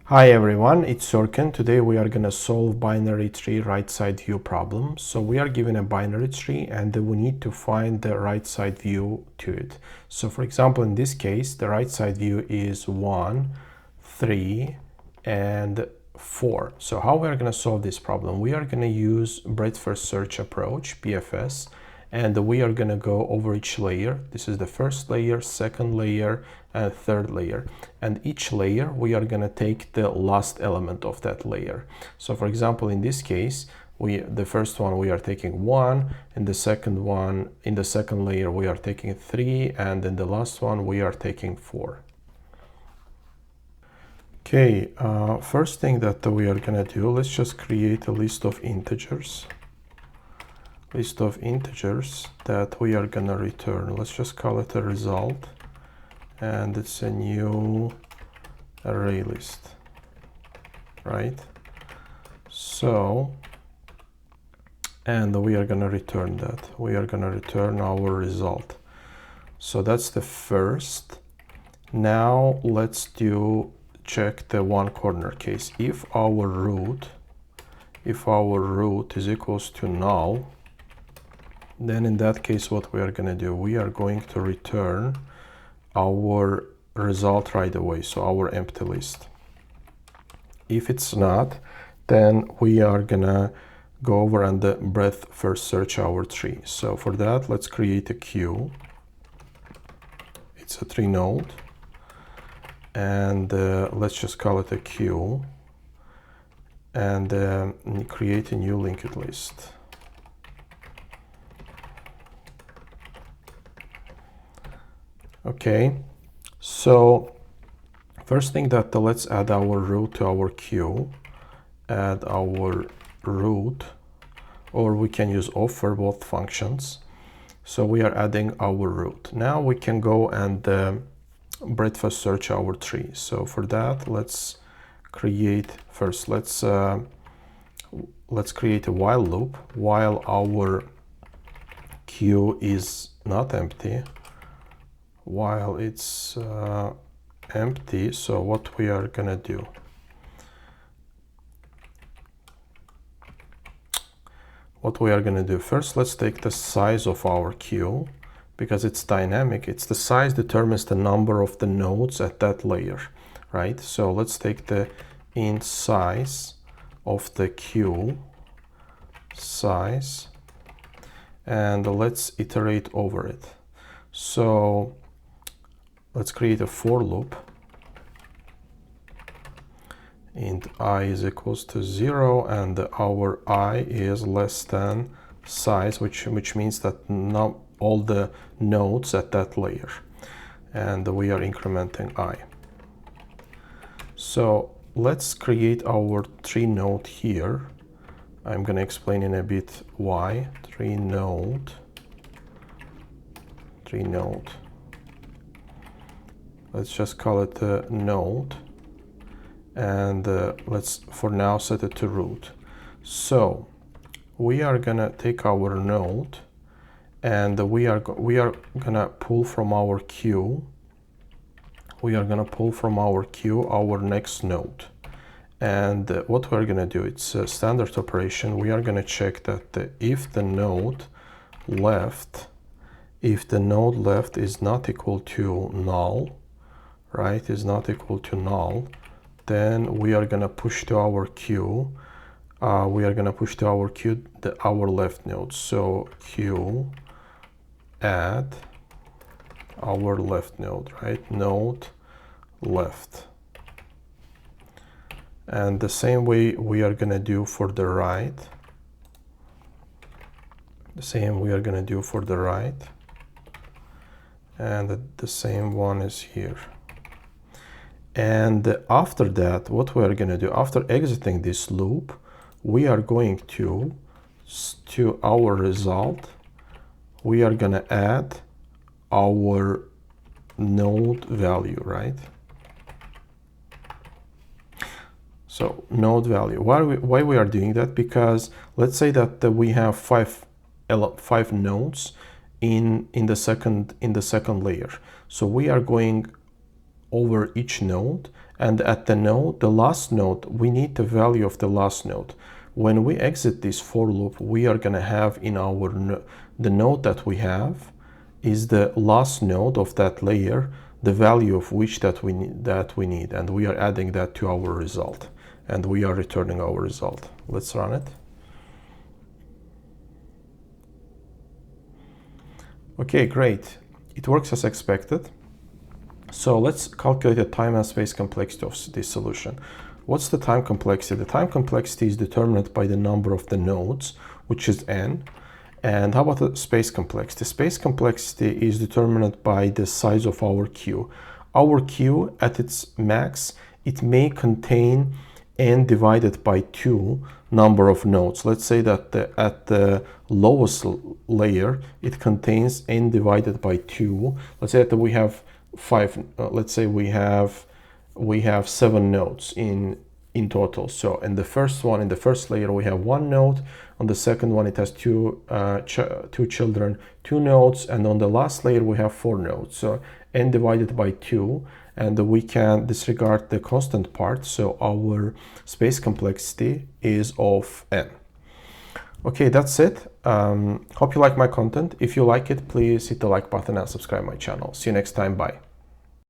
Hi everyone, it's Sorkin. Today we are going to solve binary tree right side view problem. So we are given a binary tree and we need to find the right side view to it. So for example, in this case, the right side view is 1, 3, and 4. So how we are going to solve this problem? We are going to use breadth first search approach, BFS, and we are going to go over each layer. This is the first layer, second layer, and third layer. And each layer, we are going to take the last element of that layer. So for example, in this case, the first one we are taking 1, and the second one, in the second layer, we are taking 3, and in the last one, we are taking 4. Okay, first thing that we are going to do, let's just create a list of integers. List of integers that we are going to return. Let's just call it a result. And it's a new array list, right? So, and we are going to return that. We are going to return our result. So that's the first. Now let's check the one corner case. If our root is equals to null, then in that case, what we are going to do, we are going to return our result right away, so our empty list. If it's not, then we are gonna go over and breadth first search our tree. So for that, let's create a queue. It's a tree node, and let's just call it a queue, and create a new linked list. Okay, so first thing that let's add our root to our queue. Add our root, or we can use of for both functions. So we are adding our root. Now we can go and breadth first search our tree. So for that, let's create first. Let's create a while loop while our queue is not empty. While it's empty, so what we are gonna do? What we are gonna do first, let's take the size of our queue, because it's dynamic. It's the size determines the number of the nodes at that layer, right? So let's take the int size of the queue size, and let's iterate over it. So let's create a for loop. Int I is equals to 0, and our I is less than size, which means that not all the nodes at that layer. And we are incrementing I. So let's create our tree node here. I'm going to explain in a bit why. Tree node. Let's just call it a node, and let's for now set it to root. So we are gonna take our node, and we are gonna pull from our queue. We are gonna pull from our queue our next node, and what we're gonna do, it's a standard operation. We are gonna check that if the node left is not equal to null, right, is not equal to null, then we are gonna push to our queue. Our left node. So queue add our left node, right? Node left. And the same way we are gonna do for the right. And the same one is here. And after that, what we are going to do, after exiting this loop, we are going to our result, we are going to add our node value, right? So node value. Why we are doing that? Because let's say that we have five nodes in the second layer. So we are going over each node, and at the node, the last node, we need the value of the last node. When we exit this for loop, we are going to have in our the node that we have is the last node of that layer, the value of which that we need, and we are adding that to our result, and we are returning our result. Let's run it. Okay, great. It works as expected. So let's calculate the time and space complexity of this solution. What's the time complexity? The time complexity is determined by the number of the nodes, which is n. And how about the space complexity? Space complexity is determined by the size of our queue. Our queue at its max, it may contain n divided by 2 number of nodes. Let's say that at the lowest layer, it contains n divided by 2. Let's say that we have let's say we have 7 nodes in total. So in the first layer, we have 1 node. On the second one, it has two children, 2 nodes, and on the last layer we have 4 nodes. So n divided by 2, and we can disregard the constant part. So our space complexity is of n. Okay, that's it. Hope you like my content. If you like it, please hit the like button and subscribe my channel. See you next time. Bye.